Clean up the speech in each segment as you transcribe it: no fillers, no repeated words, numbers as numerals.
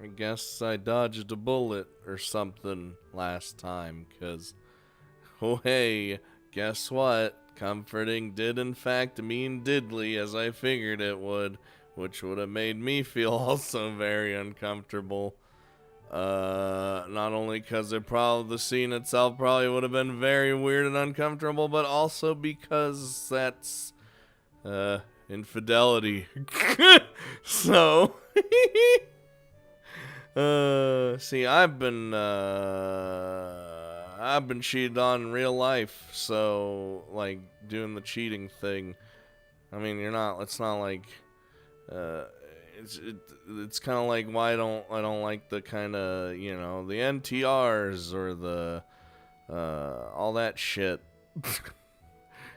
I guess I dodged a bullet or something last time, 'cause, oh hey, guess what? Comforting did in fact mean diddly as I figured it would, which would have made me feel also very uncomfortable. Not only because the scene itself probably would have been very weird and uncomfortable, but also because that's, infidelity. So, see, I've been cheated on in real life, so, like, doing the cheating thing, I mean, it's not like, uh, it's kind of like why I don't like the kind of, the NTRs or the, all that shit.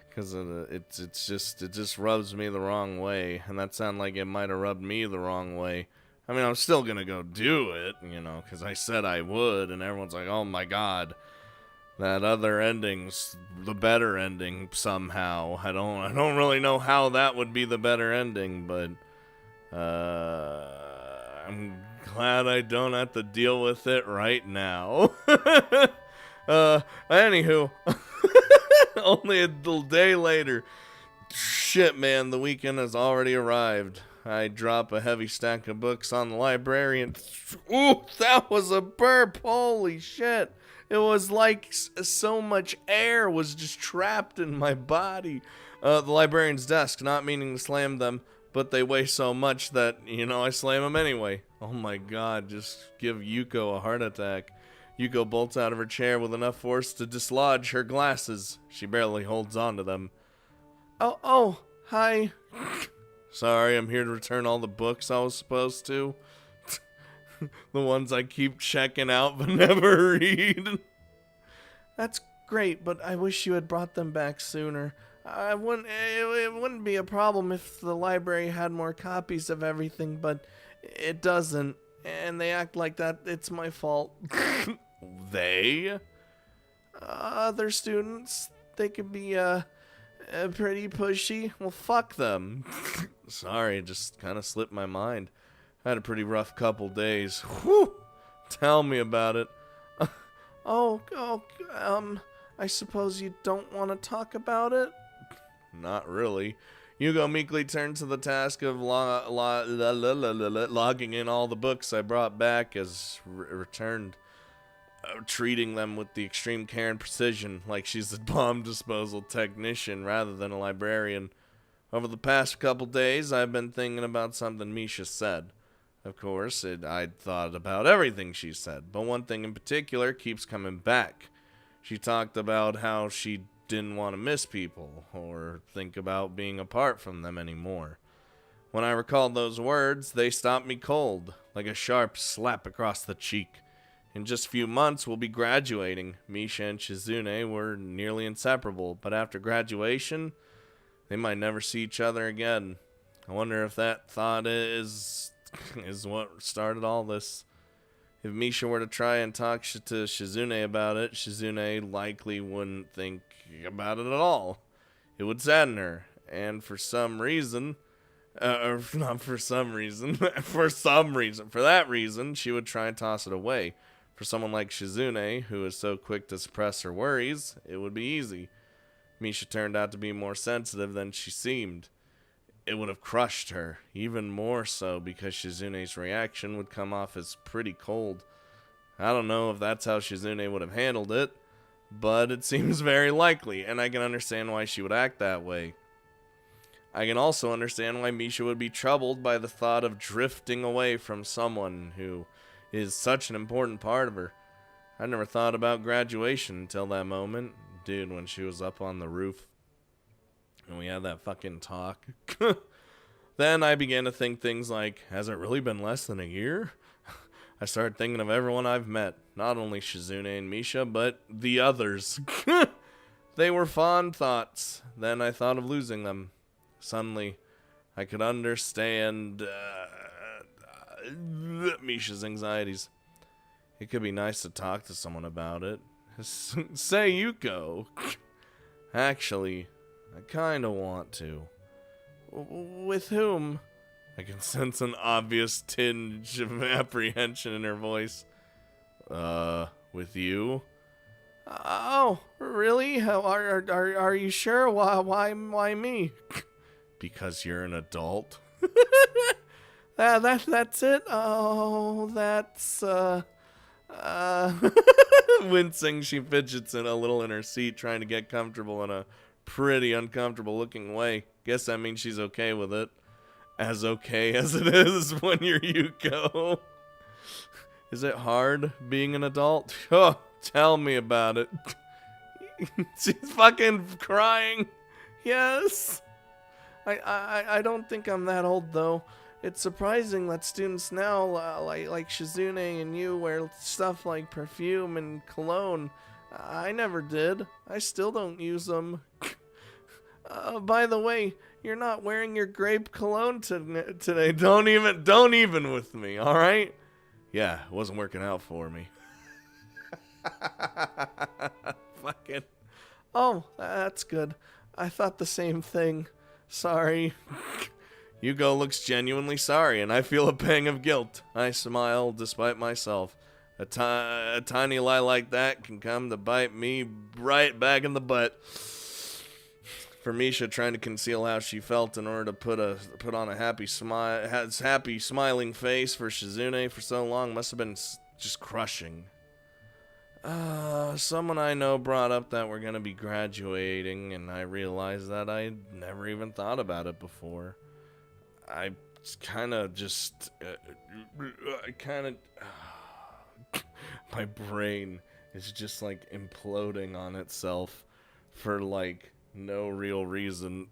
Because it just rubs me the wrong way, and that sounded like it might have rubbed me the wrong way. I mean, I'm still gonna go do it, because I said I would, and everyone's like, "Oh my god, that other ending's the better ending somehow." I don't really know how that would be the better ending, but I'm glad I don't have to deal with it right now. Anywho. Only a day later. Shit, man, the weekend has already arrived. I drop a heavy stack of books on the librarian. Ooh, that was a burp. Holy shit. It was like so much air was just trapped in my body. The librarian's desk, not meaning to slam them, but they weigh so much that, I slam them anyway. Oh my god, just give Yuko a heart attack. Yuko bolts out of her chair with enough force to dislodge her glasses. She barely holds on to them. Oh, hi. Sorry, I'm here to return all the books I was supposed to. The ones I keep checking out but never read. That's great, but I wish you had brought them back sooner. It wouldn't be a problem if the library had more copies of everything, but it doesn't. And they act like that it's my fault. They? Other students. They could be, pretty pushy. Well, fuck them. Sorry, it just kind of slipped my mind. I had a pretty rough couple days. Whew! Tell me about it. I suppose you don't want to talk about it? Not really. Hugo meekly turned to the task of logging in all the books I brought back as returned, treating them with the extreme care and precision, like she's a bomb disposal technician rather than a librarian. Over the past couple days, I've been thinking about something Misha said. Of course, I'd thought about everything she said, but one thing in particular keeps coming back. She talked about how she didn't want to miss people or think about being apart from them anymore. When I recalled those words, they stopped me cold, like a sharp slap across the cheek. In just a few months, we'll be graduating. Misha and Shizune were nearly inseparable, but after graduation, they might never see each other again. I wonder if that thought is what started all this. If Misha were to try and talk to Shizune about it, Shizune likely wouldn't think about it at all. It would sadden her, and for some reason, or not for some reason, for that reason, she would try and toss it away. For someone like Shizune, who is so quick to suppress her worries, it would be easy. Misha turned out to be more sensitive than she seemed. It would have crushed her, even more so because Shizune's reaction would come off as pretty cold. I don't know if that's how Shizune would have handled it, but it seems very likely, and I can understand why she would act that way. I can also understand why Misha would be troubled by the thought of drifting away from someone who is such an important part of her. I never thought about graduation until that moment. Dude, when she was up on the roof and we had that fucking talk. Then I began to think things like, has it really been less than a year? I started thinking of everyone I've met, not only Shizune and Misha, but the others. They were fond thoughts. Then I thought of losing them. Suddenly, I could understand Misha's anxieties. It could be nice to talk to someone about it. Say, Yuko. Actually, I kinda want to. With whom? I can sense an obvious tinge of apprehension in her voice. With you? Oh, really? Are you sure? Why me? Because you're an adult. That's it? Oh, that's, Wincing, she fidgets a little in her seat, trying to get comfortable in a pretty uncomfortable looking way. Guess that means she's okay with it. As okay as it is when you're Yuko. Is it hard being an adult? Oh, tell me about it. She's fucking crying. Yes. I don't think I'm that old, though. It's surprising that students now, like Shizune and you, wear stuff like perfume and cologne. I never did. I still don't use them. By the way, you're not wearing your grape cologne today. Don't even with me, all right? Yeah, it wasn't working out for me. Fucking. Oh, that's good. I thought the same thing. Sorry. Yuko looks genuinely sorry, and I feel a pang of guilt. I smile despite myself. A tiny lie like that can come to bite me right back in the butt. For Misha, trying to conceal how she felt in order to put on a happy smiling face for Shizune for so long must have been just crushing. Someone I know brought up that we're gonna be graduating, and I realized that I never even thought about it before. I kind of just, my brain is just like imploding on itself for like no real reason.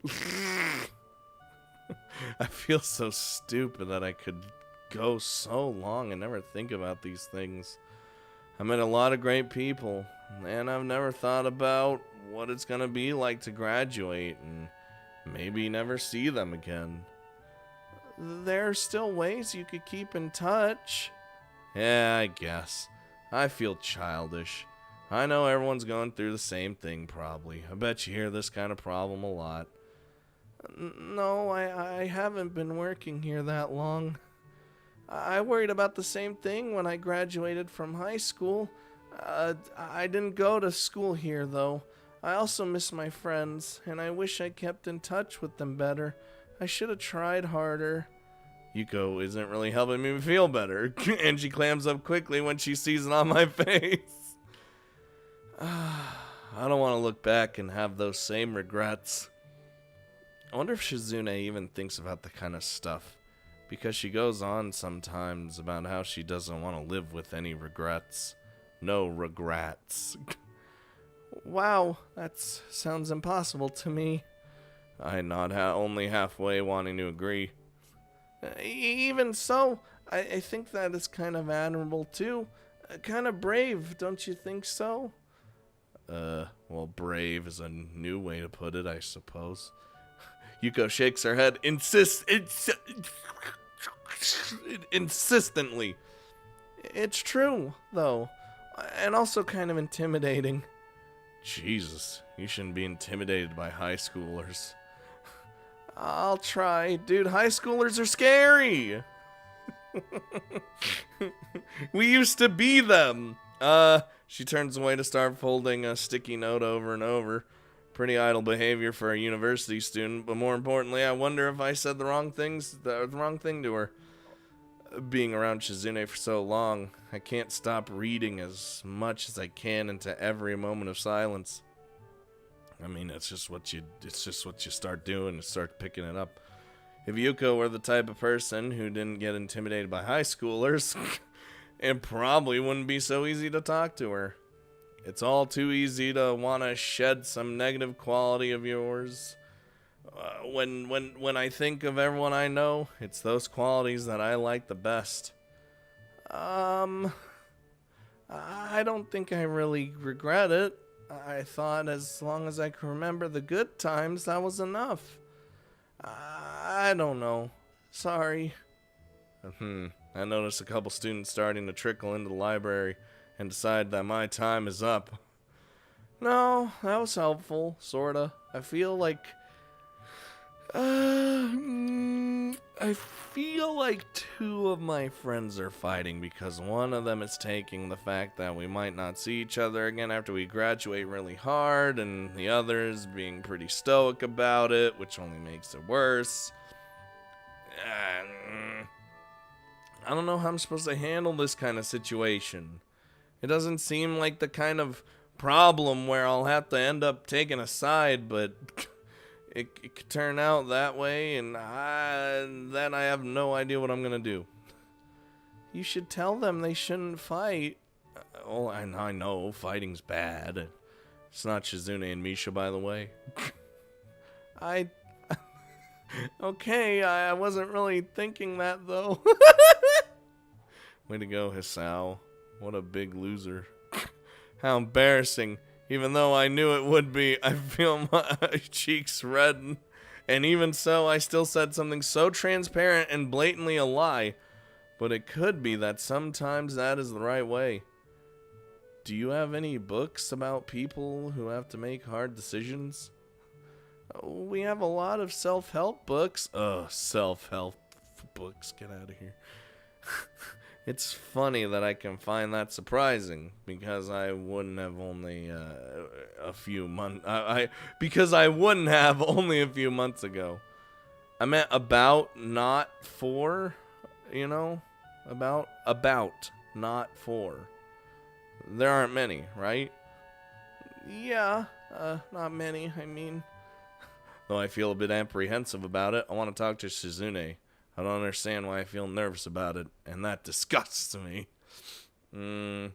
I feel so stupid that I could go so long and never think about these things. I met a lot of great people, and I've never thought about what it's gonna be like to graduate and maybe never see them again. There are still ways you could keep in touch. Yeah, I guess. I feel childish. I know everyone's going through the same thing, probably. I bet you hear this kind of problem a lot. No, I haven't been working here that long. I worried about the same thing when I graduated from high school. I didn't go to school here, though. I also miss my friends, and I wish I kept in touch with them better. I should have tried harder. Yuko isn't really helping me feel better, and she clams up quickly when she sees it on my face. I don't want to look back and have those same regrets. I wonder if Shizune even thinks about the kind of stuff, because she goes on sometimes about how she doesn't want to live with any regrets. No regrets. Wow, that sounds impossible to me. I nod only halfway, wanting to agree. Even so, I think that is kind of admirable too. Kind of brave, don't you think so? Well, brave is a new way to put it, I suppose. Yuko shakes her head, insistently. It's true, though, and also kind of intimidating. Jesus, you shouldn't be intimidated by high schoolers. I'll try. Dude, high schoolers are scary. We used to be them. She turns away to start folding a sticky note over and over. Pretty idle behavior for a university student, but more importantly, I wonder if I said the wrong thing to her. Being around Shizune for so long, I can't stop reading as much as I can into every moment of silence. I mean, it's just what you start doing and start picking it up. If Yuko were the type of person who didn't get intimidated by high schoolers, it probably wouldn't be so easy to talk to her. It's all too easy to want to shed some negative quality of yours. When I think of everyone I know, it's those qualities that I like the best. I don't think I really regret it. I thought as long as I could remember the good times, that was enough. I don't know. Sorry. I noticed a couple students starting to trickle into the library and decide that my time is up. No, that was helpful, sorta. I feel like I feel like two of my friends are fighting because one of them is taking the fact that we might not see each other again after we graduate really hard, and the other is being pretty stoic about it, which only makes it worse. I don't know how I'm supposed to handle this kind of situation. It doesn't seem like the kind of problem where I'll have to end up taking a side, but it could turn out that way, and then I have no idea what I'm going to do. You should tell them they shouldn't fight. Oh, I know, fighting's bad. It's not Shizune and Misha, by the way. Okay, I wasn't really thinking that, though. Way to go, Hisao. What a big loser. How embarrassing. Even though I knew it would be, I feel my cheeks redden. And even so, I still said something so transparent and blatantly a lie. But it could be that sometimes that is the right way. Do you have any books about people who have to make hard decisions? We have a lot of self-help books. Self-help books. Get out of here. It's funny that I can find that surprising, because I wouldn't have only a few months. Because I wouldn't have only a few months ago. I meant about, not for. You know, about, not for. There aren't many, right? Yeah, not many. I mean, though I feel a bit apprehensive about it, I want to talk to Shizune. I don't understand why I feel nervous about it, and that disgusts me. It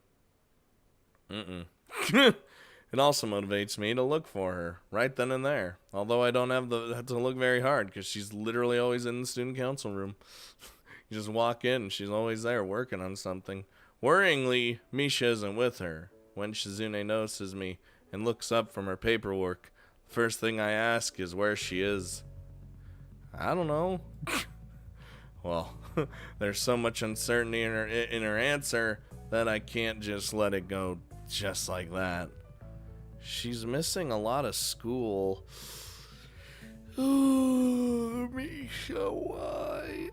also motivates me to look for her, right then and there. Although I don't have to look very hard, because she's literally always in the student council room. You just walk in, and she's always there working on something. Worryingly, Misha isn't with her. When Shizune notices me and looks up from her paperwork, the first thing I ask is where she is. I don't know. Well, there's so much uncertainty in her answer that I can't just let it go just like that. She's missing a lot of school. Oh, Misha, why?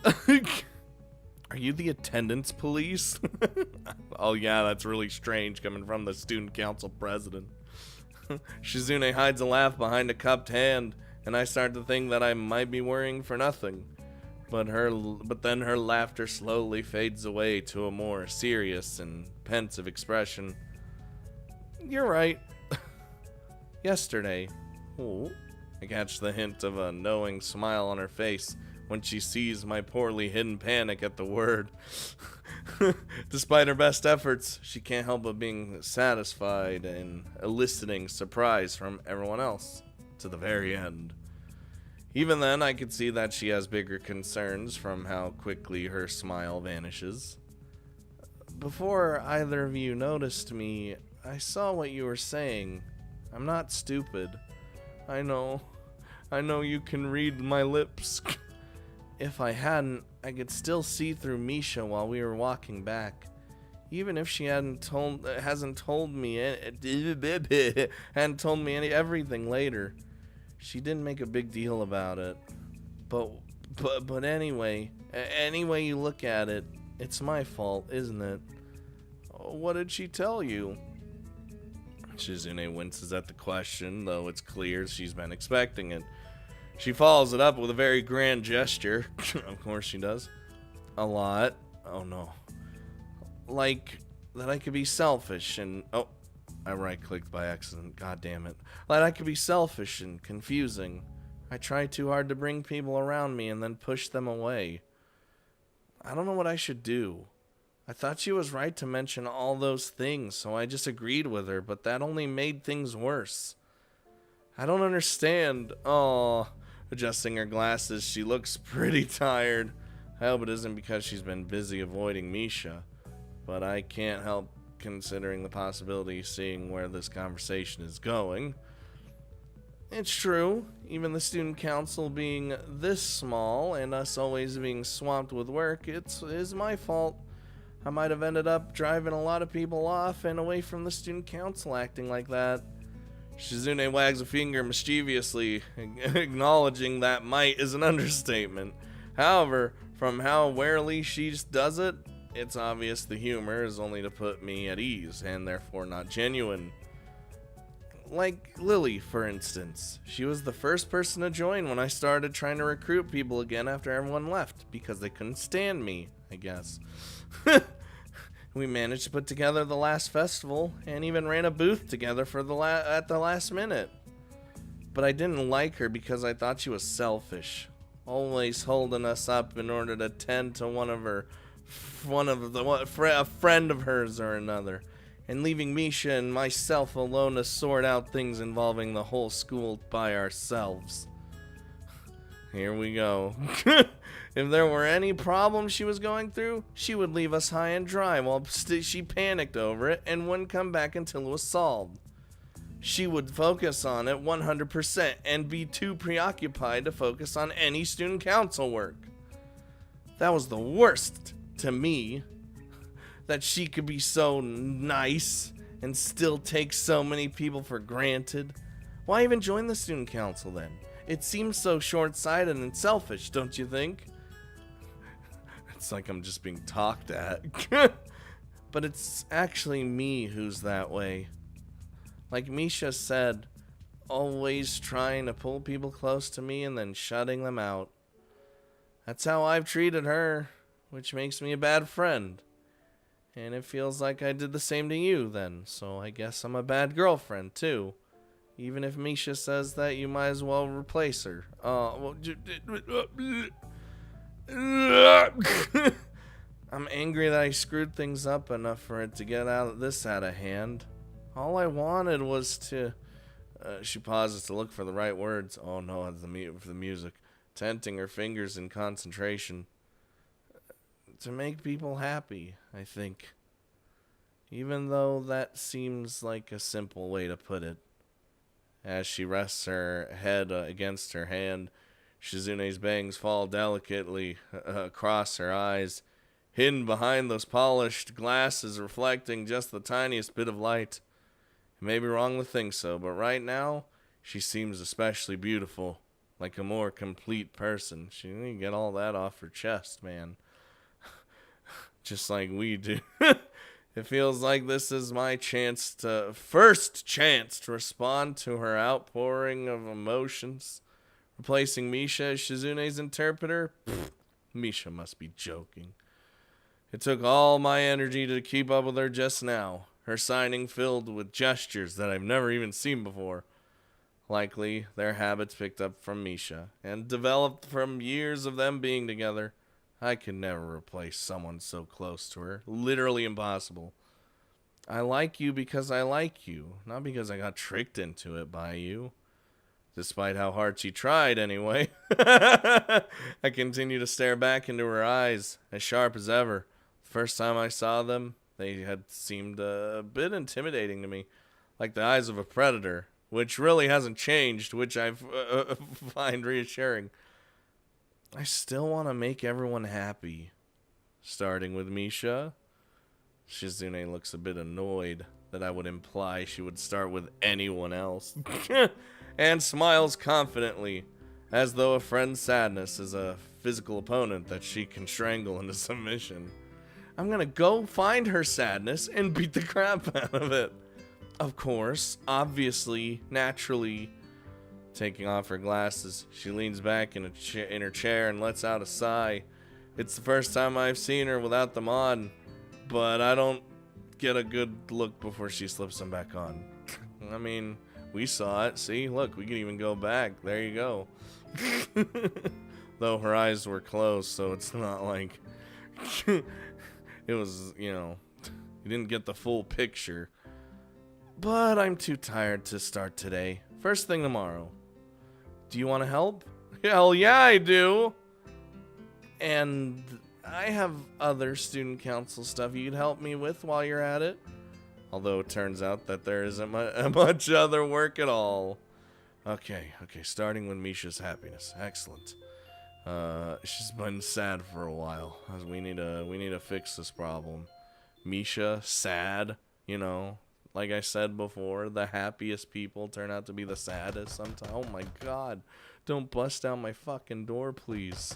Are you the attendance police? Oh yeah, that's really strange coming from the student council president. Shizune hides a laugh behind a cupped hand, and I start to think that I might be worrying for nothing. But then her laughter slowly fades away to a more serious and pensive expression. You're right. Yesterday. Oh, I catch the hint of a knowing smile on her face when she sees my poorly hidden panic at the word. Despite her best efforts, she can't help but being satisfied and eliciting surprise from everyone else to the very end. Even then, I could see that she has bigger concerns from how quickly her smile vanishes. Before either of you noticed me, I saw what you were saying. I'm not stupid. I know you can read my lips. If I hadn't, I could still see through Misha while we were walking back. Even if she hasn't told me everything later. She didn't make a big deal about it. But anyway, any way you look at it, it's my fault, isn't it? What did she tell you? Shizune winces at the question, though it's clear she's been expecting it. She follows it up with a very grand gesture. Of course she does. A lot. Oh no. Like that I could be selfish and... Oh, I right-clicked by accident. God damn it. Like I could be selfish and confusing. I try too hard to bring people around me and then push them away. I don't know what I should do. I thought she was right to mention all those things, so I just agreed with her, but that only made things worse. I don't understand. Oh, adjusting her glasses, she looks pretty tired. I hope it isn't because she's been busy avoiding Misha, but I can't help considering the possibility of seeing where this conversation is going. It's true, even the student council being this small and us always being swamped with work, it is my fault. I might have ended up driving a lot of people off and away from the student council acting like that. Shizune wags a finger mischievously, acknowledging that might is an understatement. However, from how warily she does it, it's obvious the humor is only to put me at ease, and therefore not genuine. Like Lily, for instance. She was the first person to join when I started trying to recruit people again after everyone left, because they couldn't stand me, I guess. We managed to put together the last festival, and even ran a booth together for at the last minute. But I didn't like her because I thought she was selfish, always holding us up in order to tend to a friend of hers or another, and leaving Misha and myself alone to sort out things involving the whole school by ourselves. Here we go. If there were any problem she was going through, she would leave us high and dry while she panicked over it and wouldn't come back until it was solved. She would focus on it 100% and be too preoccupied to focus on any student council work. That was the worst to me, that she could be so nice and still take so many people for granted. Why even join the student council then? It seems so short-sighted and selfish, don't you think? It's like I'm just being talked at. But it's actually me who's that way. Like Misha said, always trying to pull people close to me and then shutting them out. That's how I've treated her, which makes me a bad friend. And it feels like I did the same to you then, so I guess I'm a bad girlfriend too. Even if Misha says that, you might as well replace her. I'm angry that I screwed things up enough for it to get out of hand. All I wanted was to... she pauses to look for the right words. Oh no, it's the music. Tenting her fingers in concentration. To make people happy, I think. Even though that seems like a simple way to put it. As she rests her head against her hand, Shizune's bangs fall delicately across her eyes, hidden behind those polished glasses reflecting just the tiniest bit of light. It may be wrong to think so, but right now, she seems especially beautiful, like a more complete person. She didn't get all that off her chest, man. Just like we do. It feels like this is my first chance to respond to her outpouring of emotions. Replacing Misha as Shizune's interpreter? Pfft, Misha must be joking. It took all my energy to keep up with her just now. Her signing filled with gestures that I've never even seen before. Likely, their habits picked up from Misha, and developed from years of them being together. I could never replace someone so close to her. Literally impossible. I like you because I like you, not because I got tricked into it by you. Despite how hard she tried, anyway. I continue to stare back into her eyes, as sharp as ever. The first time I saw them, they had seemed a bit intimidating to me, like the eyes of a predator, which really hasn't changed, which I find reassuring. I still want to make everyone happy. Starting with Misha. Shizune looks a bit annoyed that I would imply she would start with anyone else. And smiles confidently, as though a friend's sadness is a physical opponent that she can strangle into submission. I'm gonna go find her sadness and beat the crap out of it. Of course, obviously, naturally. Taking off her glasses, she leans back in her chair and lets out a sigh. It's the first time I've seen her without them on, but I don't get a good look before she slips them back on. I mean, we saw it. See, look, we can even go back. There you go. Though her eyes were closed, so it's not like it was, you didn't get the full picture. But I'm too tired to start today. First thing tomorrow. Do you want to help? Hell yeah, I do. And I have other student council stuff you could help me with while you're at it. Although it turns out that there isn't much other work at all. Okay, starting with Misha's happiness. Excellent. She's been sad for a while. We need to fix this problem. Misha, sad, like I said before, the happiest people turn out to be the saddest sometimes. Oh my god. Don't bust down my fucking door, please.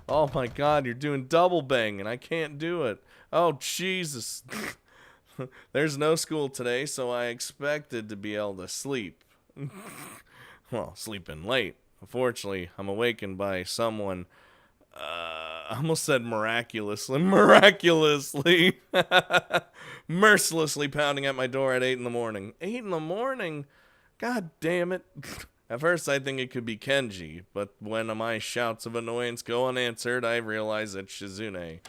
Oh my god, you're doing double bang and I can't do it. Oh, Jesus. There's no school today, so I expected to be able to sleep. Well, sleeping late. Unfortunately, I'm awakened by someone, I almost said miraculously, mercilessly pounding at my door at 8 in the morning. 8 in the morning? God damn it. At first, I think it could be Kenji, but when my shouts of annoyance go unanswered, I realize it's Shizune.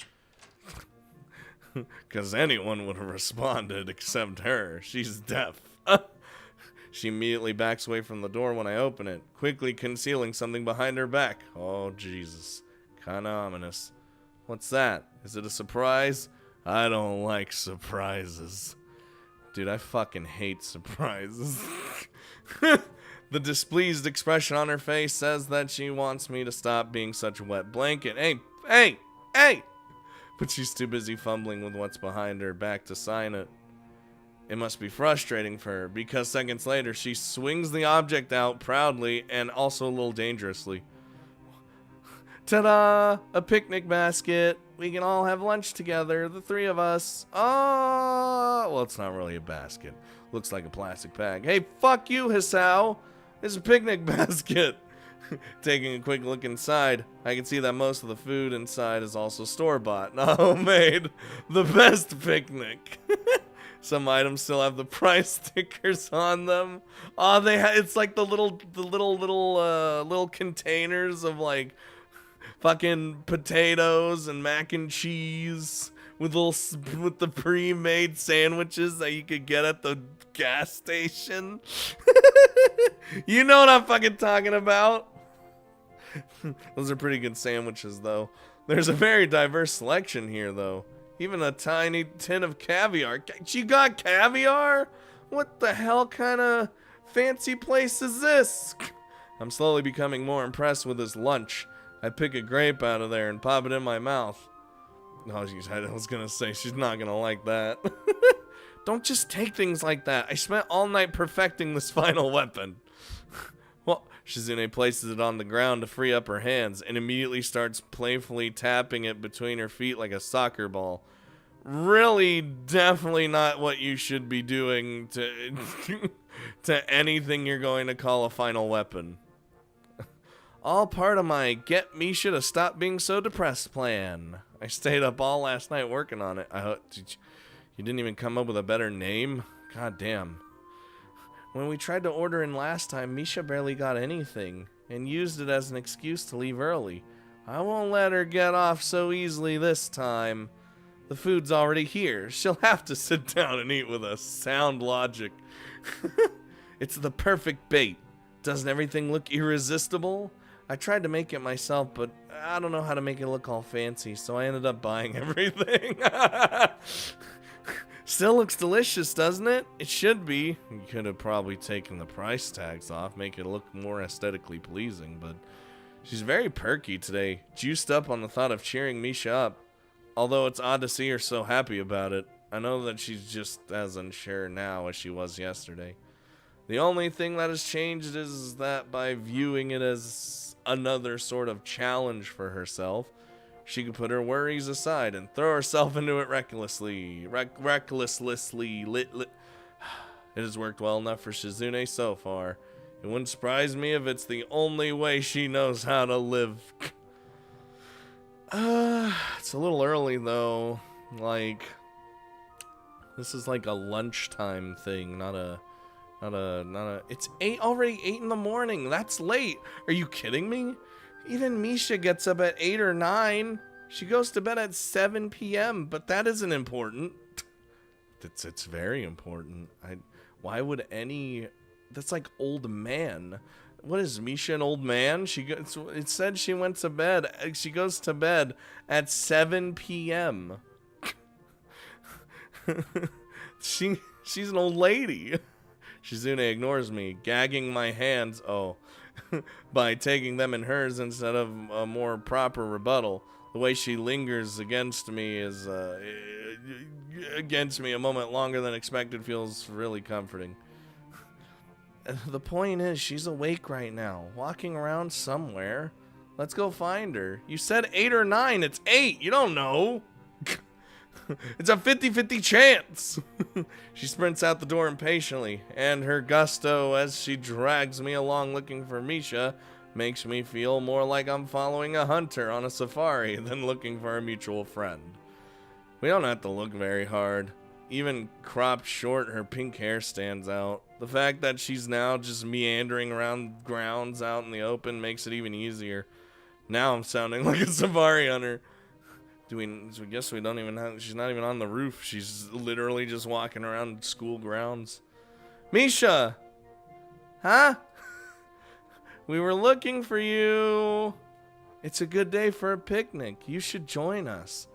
Because anyone would have responded except her. She's deaf. She immediately backs away from the door when I open it, quickly concealing something behind her back. Oh, Jesus. Kinda ominous. What's that? Is it a surprise? I don't like surprises. Dude, I fucking hate surprises. The displeased expression on her face says that she wants me to stop being such a wet blanket. Hey! But she's too busy fumbling with what's behind her back to sign it. It must be frustrating for her, because seconds later, she swings the object out proudly and also a little dangerously. Ta-da! A picnic basket. We can all have lunch together, the three of us. Oh! Well, it's not really a basket. Looks like a plastic bag. Hey, fuck you, Hisao! It's a picnic basket! Taking a quick look inside, I can see that most of the food inside is also store-bought, not homemade. The best picnic. Some items still have the price stickers on them. Oh, it's like the little containers of like fucking potatoes and mac and cheese with the pre-made sandwiches that you could get at the gas station. You know what I'm fucking talking about. Those are pretty good sandwiches, though. There's a very diverse selection here, though. Even a tiny tin of caviar. You got caviar? What the hell kind of fancy place is this? I'm slowly becoming more impressed with this lunch. I pick a grape out of there and pop it in my mouth. Oh, I was gonna say, she's not gonna like that. Don't just take things like that. I spent all night perfecting this final weapon. Well, Shizune places it on the ground to free up her hands and immediately starts playfully tapping it between her feet like a soccer ball. Really, definitely not what you should be doing to anything you're going to call a final weapon. All part of my get Misha to stop being so depressed plan. I stayed up all last night working on it. You didn't even come up with a better name? God damn. When we tried to order in last time, Misha barely got anything and used it as an excuse to leave early. I won't let her get off so easily this time. The food's already here. She'll have to sit down and eat with us. Sound logic. It's the perfect bait. Doesn't everything look irresistible? I tried to make it myself, but I don't know how to make it look all fancy, so I ended up buying everything. Still looks delicious, doesn't it? It should be. You could have probably taken the price tags off, make it look more aesthetically pleasing, but she's very perky today, juiced up on the thought of cheering Misha up. Although it's odd to see her so happy about it, I know that she's just as unsure now as she was yesterday. The only thing that has changed is that by viewing it as another sort of challenge for herself, she can put her worries aside and throw herself into it recklessly. It has worked well enough for Shizune so far. It wouldn't surprise me if it's the only way she knows how to live. It's a little early though. Like, this is like a lunchtime thing, not a. It's already 8 in the morning. That's late. Are you kidding me? Even Misha gets up at 8 or 9. She goes to bed at 7 p.m., but that isn't important. It's very important. Why would any... That's like old man. What is Misha, an old man? It said she went to bed. She goes to bed at 7 p.m. She's an old lady. Shizune ignores me, gagging my hands, by taking them in hers instead of a more proper rebuttal. The way she lingers against me a moment longer than expected feels really comforting. The point is, she's awake right now, walking around somewhere. Let's go find her. You said 8 or 9. It's 8. You don't know. It's a 50-50 chance. She sprints out the door impatiently, and her gusto as she drags me along looking for Misha makes me feel more like I'm following a hunter on a safari than looking for a mutual friend. We don't have to look very hard. Even cropped short, her pink hair stands out. The fact that she's now just meandering around grounds out in the open makes it even easier. Now I'm sounding like a safari hunter. So I guess we don't even have, she's not even on the roof. She's literally just walking around school grounds. Misha! Huh? We were looking for you. It's a good day for a picnic. You should join us.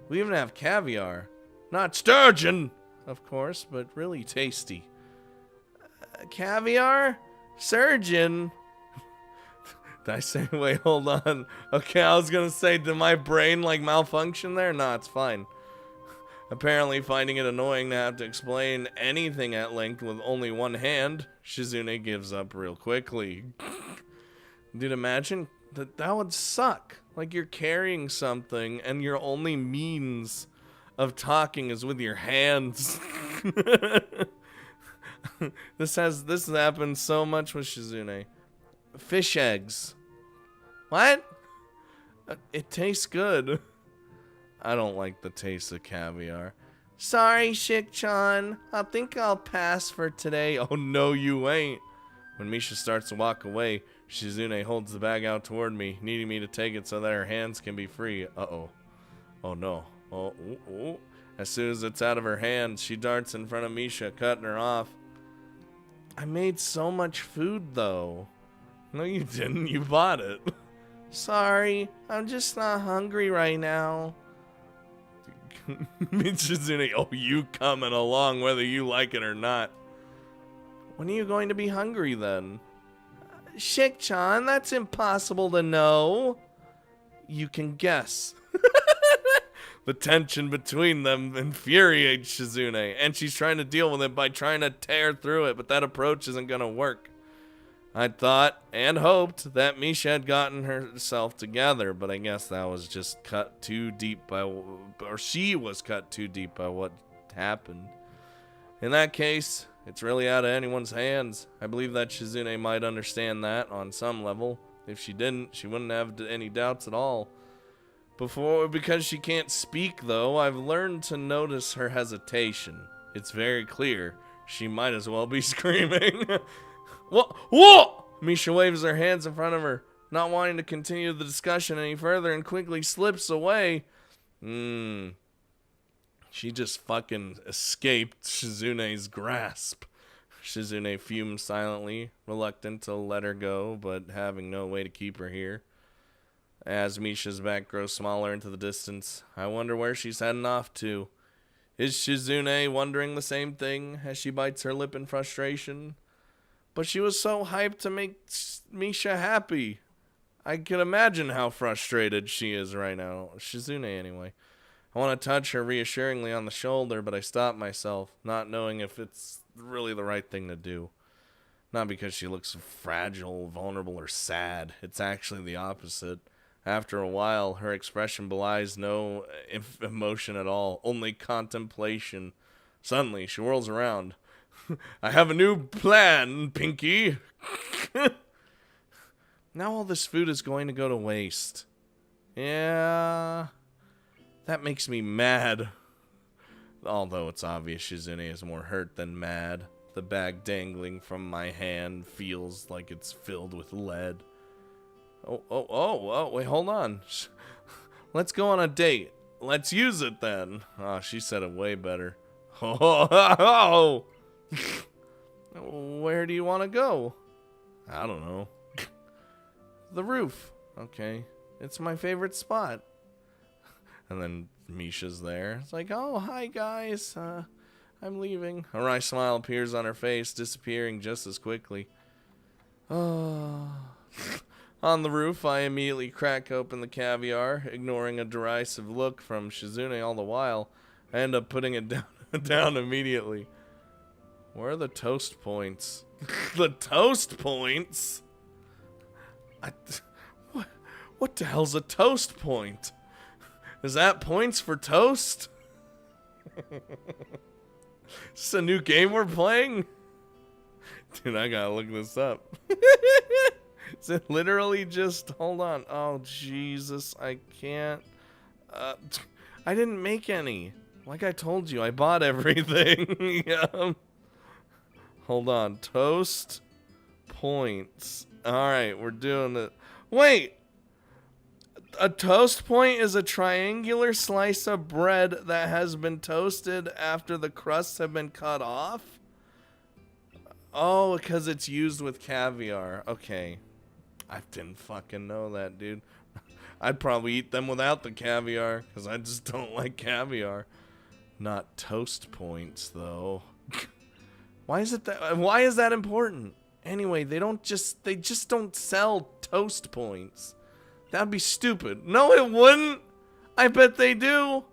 We even have caviar. Not sturgeon, of course, but really tasty. Caviar? Surgeon? Did I say, wait, hold on. Okay, I was gonna say, did my brain like malfunction there? Nah, it's fine. Apparently finding it annoying to have to explain anything at length with only one hand, Shizune gives up real quickly. Dude, imagine that would suck. Like you're carrying something and your only means of talking is with your hands. This has happened so much with Shizune. Fish eggs. What? It tastes good. I don't like the taste of caviar. Sorry, Shik-chan. I think I'll pass for today. Oh, no, you ain't. When Misha starts to walk away, Shizune holds the bag out toward me, needing me to take it so that her hands can be free. Uh-oh. Oh, no. Oh, ooh, ooh. As soon as it's out of her hands, she darts in front of Misha, cutting her off. I made so much food, though. No, you didn't. You bought it. Sorry, I'm just not hungry right now. Shizune, oh, you coming along whether you like it or not. When are you going to be hungry then? Shik-chan, that's impossible to know. You can guess. The tension between them infuriates Shizune, and she's trying to deal with it by trying to tear through it, but that approach isn't gonna work. I thought and hoped that Misha had gotten herself together, but I guess that was just cut too deep by, or she was cut too deep by what happened. In that case, it's really out of anyone's hands. I believe that Shizune might understand that on some level. If she didn't, she wouldn't have any doubts at all. Because she can't speak, though, I've learned to notice her hesitation. It's very clear. She might as well be screaming. What? Whoa! Misha waves her hands in front of her, not wanting to continue the discussion any further, and quickly slips away. She just fucking escaped Shizune's grasp. Shizune fumes silently, reluctant to let her go, but having no way to keep her here. As Misha's back grows smaller into the distance, I wonder where she's heading off to. Is Shizune wondering the same thing as she bites her lip in frustration? But she was so hyped to make Misha happy. I can imagine how frustrated she is right now. Shizune, anyway. I want to touch her reassuringly on the shoulder, but I stop myself, not knowing if it's really the right thing to do. Not because she looks fragile, vulnerable, or sad. It's actually the opposite. After a while, her expression belies no emotion at all, only contemplation. Suddenly, she whirls around. I have a new plan, Pinky. Now all this food is going to go to waste. Yeah, that makes me mad. Although it's obvious Shizune is more hurt than mad. The bag dangling from my hand feels like it's filled with lead. Oh, wait, hold on. Let's go on a date. Let's use it then. Oh, she said it way better. Oh. Where do you want to go? I don't know. The roof. Okay. It's my favorite spot. And then Misha's there. It's like, oh, hi guys. I'm leaving. A wry smile appears on her face, disappearing just as quickly. Oh. On the roof, I immediately crack open the caviar, ignoring a derisive look from Shizune all the while. I end up putting it down immediately. Where are the toast points? The toast points? What the hell's a toast point? Is that points for toast? Is this a new game we're playing? Dude, I gotta look this up. Is it literally just... Hold on. Oh, Jesus. I can't... I didn't make any. Like I told you, I bought everything. Yeah. Hold on. Toast points. Alright, we're doing it. Wait! A toast point is a triangular slice of bread that has been toasted after the crusts have been cut off? Oh, because it's used with caviar. Okay. I didn't fucking know that, dude. I'd probably eat them without the caviar, because I just don't like caviar. Not toast points, though. Why is that important? Anyway, they just don't sell toast points. That'd be stupid. No, it wouldn't. I bet they do.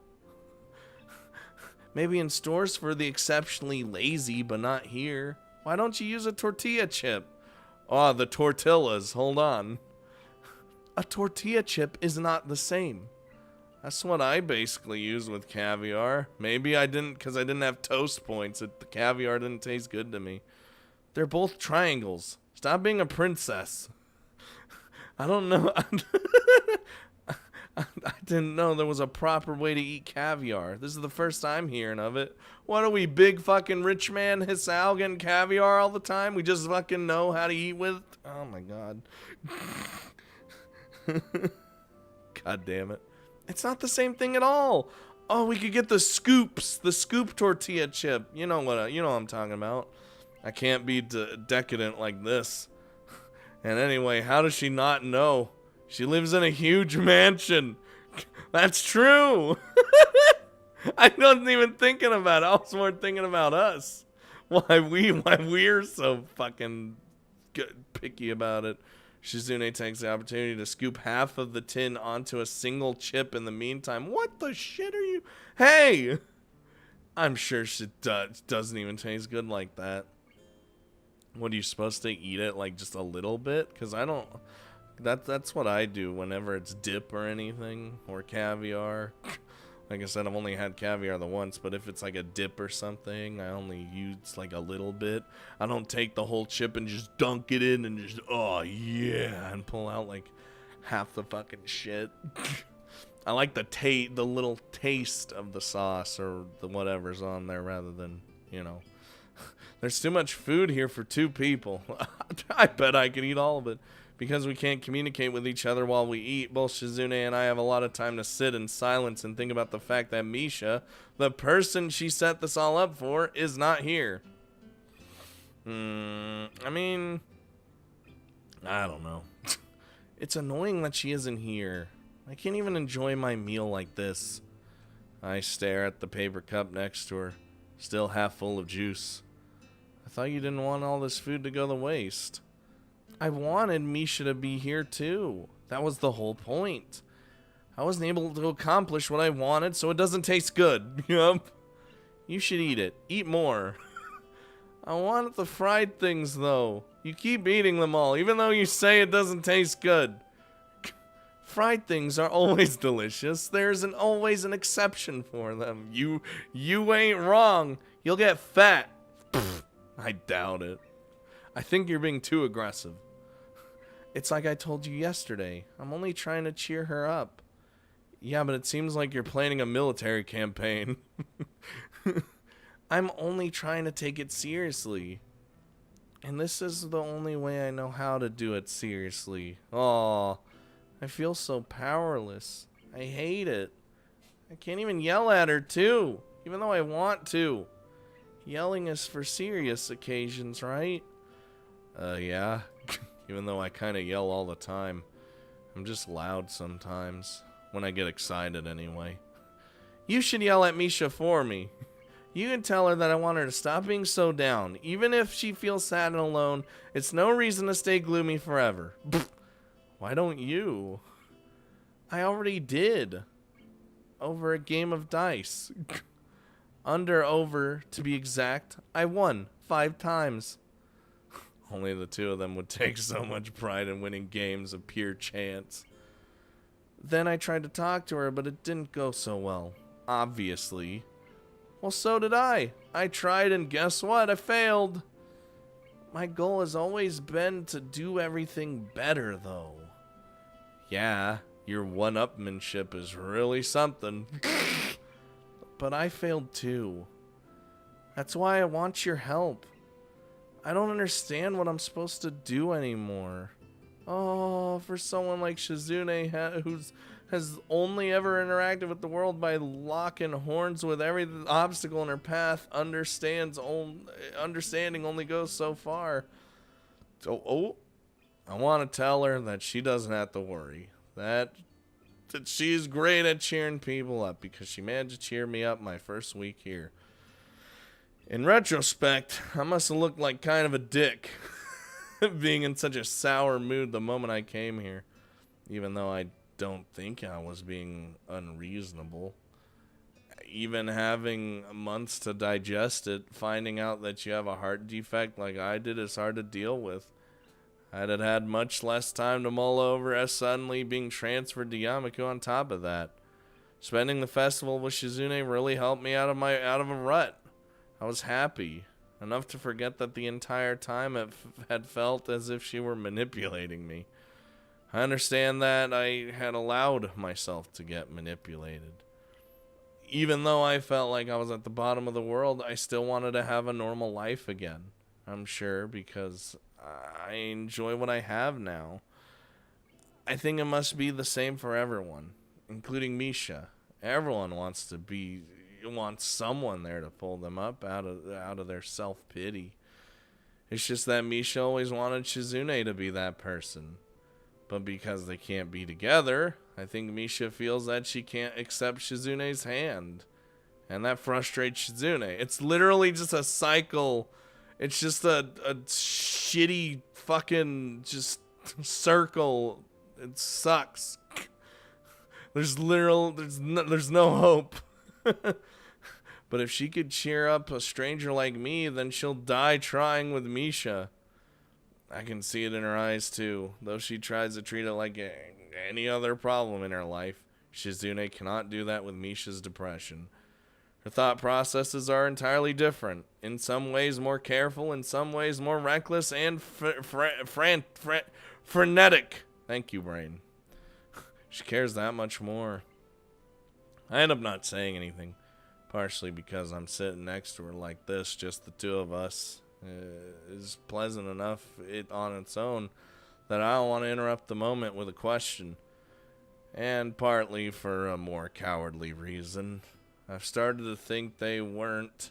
Maybe in stores for the exceptionally lazy, but not here. Why don't you use a tortilla chip? Oh, the tortillas. Hold on. A tortilla chip is not the same. That's what I basically use with caviar. Maybe I didn't, because I didn't have toast points. The caviar didn't taste good to me. They're both triangles. Stop being a princess. I don't know. I didn't know there was a proper way to eat caviar. This is the first time hearing of it. What are we, big fucking rich man Hisao getting caviar all the time? We just fucking know how to eat with? Oh my god. God damn it. It's not the same thing at all. Oh, we could get the scoops. The scoop tortilla chip. You know what I'm talking about. I can't be decadent like this. And anyway, how does she not know? She lives in a huge mansion. That's true. I wasn't even thinking about it. I was more thinking about us. Why we're so fucking picky about it. Shizune takes the opportunity to scoop half of the tin onto a single chip in the meantime. What the shit are you? Hey! I'm sure she doesn't even taste good like that. What, are you supposed to eat it like just a little bit? Because I don't... That's what I do whenever it's dip or anything. Or caviar. Like I said, I've only had caviar the once, but if it's like a dip or something, I only use like a little bit. I don't take the whole chip and just dunk it in and just, oh yeah, and pull out like half the fucking shit. I like the little taste of the sauce or the whatever's on there rather than, you know. There's too much food here for 2 people. I bet I could eat all of it. Because we can't communicate with each other while we eat, both Shizune and I have a lot of time to sit in silence and think about the fact that Misha, the person she set this all up for, is not here. I mean, I don't know. It's annoying that she isn't here. I can't even enjoy my meal like this. I stare at the paper cup next to her, still half full of juice. I thought you didn't want all this food to go to waste. I wanted Misha to be here too. That was the whole point. I wasn't able to accomplish what I wanted, so it doesn't taste good. Yup. You should eat it. Eat more. I wanted the fried things though. You keep eating them all, even though you say it doesn't taste good. Fried things are always delicious. There's always an exception for them. You ain't wrong. You'll get fat. Pfft, I doubt it. I think you're being too aggressive. It's like I told you yesterday. I'm only trying to cheer her up. Yeah, but it seems like you're planning a military campaign. I'm only trying to take it seriously. And this is the only way I know how to do it seriously. Aw, I feel so powerless. I hate it. I can't even yell at her, too. Even though I want to. Yelling is for serious occasions, right? Yeah. Even though I kind of yell all the time. I'm just loud sometimes. When I get excited, anyway. You should yell at Misha for me. You can tell her that I want her to stop being so down. Even if she feels sad and alone, it's no reason to stay gloomy forever. Why don't you? I already did. Over a game of dice. Under, over, to be exact. I won 5 times. Only the two of them would take so much pride in winning games of pure chance. Then I tried to talk to her, but it didn't go so well. Obviously. Well, so did I. I tried, and guess what? I failed. My goal has always been to do everything better, though. Yeah, your one-upmanship is really something. But I failed too. That's why I want your help. I don't understand what I'm supposed to do anymore. Oh, for someone like Shizune who has only ever interacted with the world by locking horns with every obstacle in her path, understanding only goes so far. So, I want to tell her that she doesn't have to worry. That she's great at cheering people up, because she managed to cheer me up my first week here. In retrospect, I must have looked like kind of a dick being in such a sour mood the moment I came here, even though I don't think I was being unreasonable. Even having months to digest it, finding out that you have a heart defect like I did is hard to deal with. I'd have had much less time to mull over as suddenly being transferred to Yamaku on top of that. Spending the festival with Shizune really helped me out of a rut. I was happy, enough to forget that the entire time it had felt as if she were manipulating me. I understand that I had allowed myself to get manipulated. Even though I felt like I was at the bottom of the world, I still wanted to have a normal life again. I'm sure, because I enjoy what I have now. I think it must be the same for everyone, including Misha. Everyone wants someone there to pull them up out of their self-pity. It's just that Misha always wanted Shizune to be that person. But because they can't be together, I think Misha feels that she can't accept Shizune's hand. And that frustrates Shizune. It's literally just a cycle. It's just a shitty fucking just circle. It sucks. There's no hope. But if she could cheer up a stranger like me, then she'll die trying with Misha. I can see it in her eyes too. Though she tries to treat it like any other problem in her life, Shizune cannot do that with Misha's depression. Her thought processes are entirely different. In some ways more careful, in some ways more reckless and frenetic. Thank you, brain. She cares that much more. I end up not saying anything. Partially because I'm sitting next to her like this, just the two of us. Is pleasant enough on its own that I don't want to interrupt the moment with a question. And partly for a more cowardly reason. I've started to think they weren't.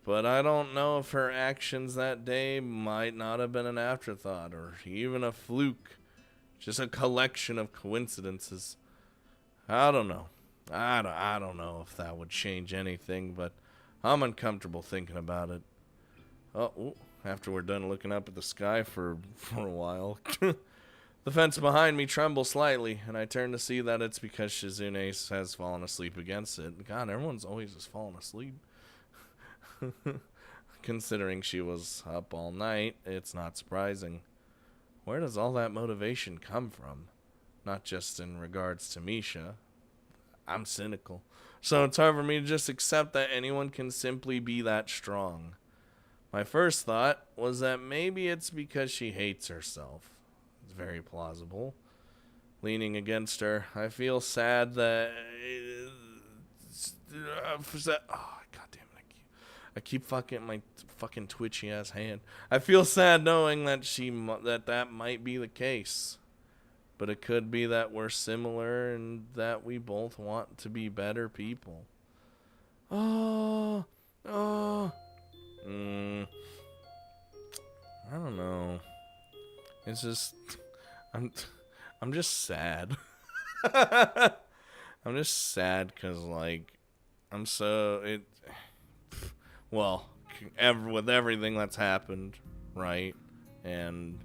But I don't know if her actions that day might not have been an afterthought or even a fluke. Just a collection of coincidences. I don't know. I don't know if that would change anything, but I'm uncomfortable thinking about it. Oh, after we're done looking up at the sky for a while. The fence behind me trembles slightly, and I turn to see that it's because Shizune has fallen asleep against it. God, everyone's always just fallen asleep. Considering she was up all night, it's not surprising. Where does all that motivation come from? Not just in regards to Misha. I'm cynical. So it's hard for me to just accept that anyone can simply be that strong. My first thought was that maybe it's because she hates herself. It's very plausible. Leaning against her, I feel sad that... God damn it. I keep fucking my fucking twitchy ass hand. I feel sad knowing that that might be the case. But it could be that we're similar and that we both want to be better people. I don't know. It's just I'm just sad. I'm just sad because like with everything that's happened, right? And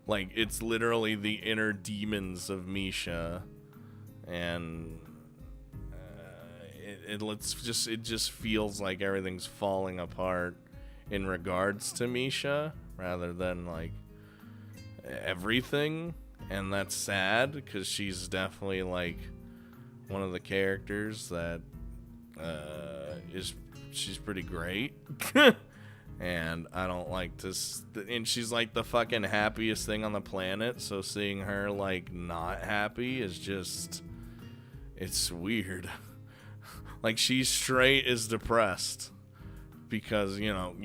like it's literally the inner demons of Misha, and it just feels like everything's falling apart in regards to Misha rather than like everything, and that's sad because she's definitely like one of the characters that she's pretty great. And I don't like to and she's like the fucking happiest thing on the planet, so seeing her like not happy is just, it's weird. Like she's straight is depressed because you know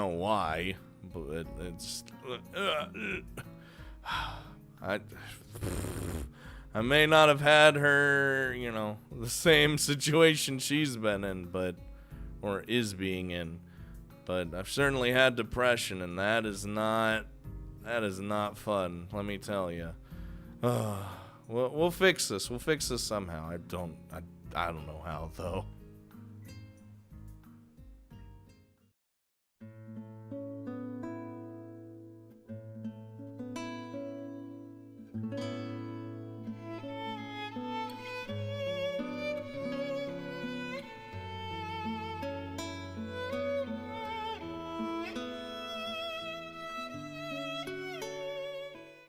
why, but it's I may not have had her, the same situation she's been in, or is being in, but I've certainly had depression, and that is not fun, let me tell you. We'll fix this. We'll fix this somehow. I don't know how though.